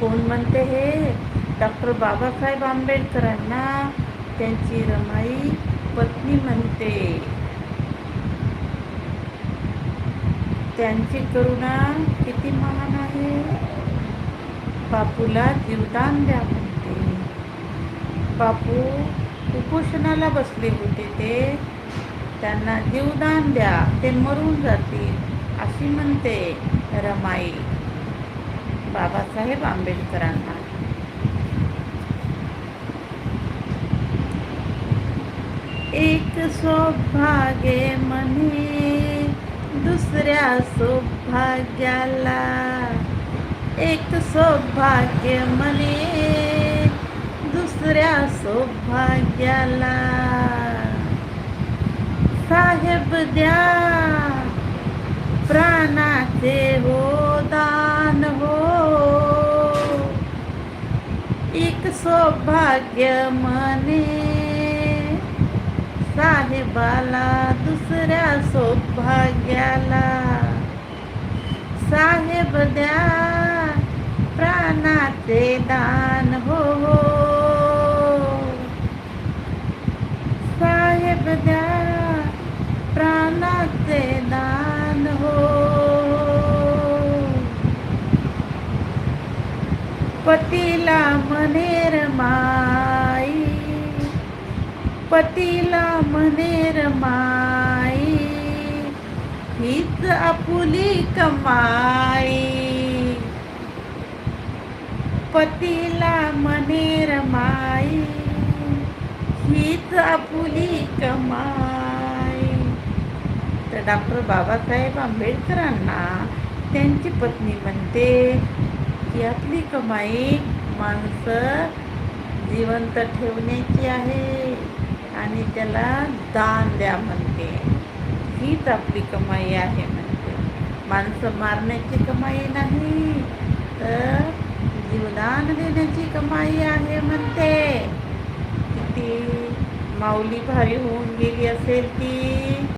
कोण म्हणते हे? डॉक्टर बाबासाहेब आंबेडकरांना त्यांची रमाई पत्नी म्हणते. त्यांची करुणा किती महान आहे. बापूला जीवदान द्या म्हणते. बापू उपोषणाला बसले होते, त्यांना जीवदान द्या, ते मरून जातील अशी म्हणते रमाई बाबासाहेब आंबेडकरांना. एक सौभाग्य म्हणे दुसऱ्या सौभाग्याला, एक सौभाग्य म्हणे दुसऱ्या सौभाग्याला. साहेब द्या प्राणाचे हो दान हो, एक सौभाग्य म्हणे साहेबाला दुसऱ्या सौभाग्याला. साहेब द्या प्राणाचे दान हो, साहेब द्या प्राणाचे दान हो. पतीला म्हणेर माई, पतीला म्हणेर माई, हीच आपुली कमाई. पतीला म्हणेर माई, हीच आपुली कमाई. तर डॉक्टर बाबासाहेब आंबेडकरांना त्यांची पत्नी म्हणते की आपली कमाई माणसं जिवंत ठेवण्याची आहे आणि त्याला दान द्या म्हणते. हीच आपली कमाई आहे म्हणते. माणसं मारण्याची कमाई नाही, तर जीवदान देण्याची कमाई आहे म्हणते. किती माऊली भारी होऊन गेली असेल ती.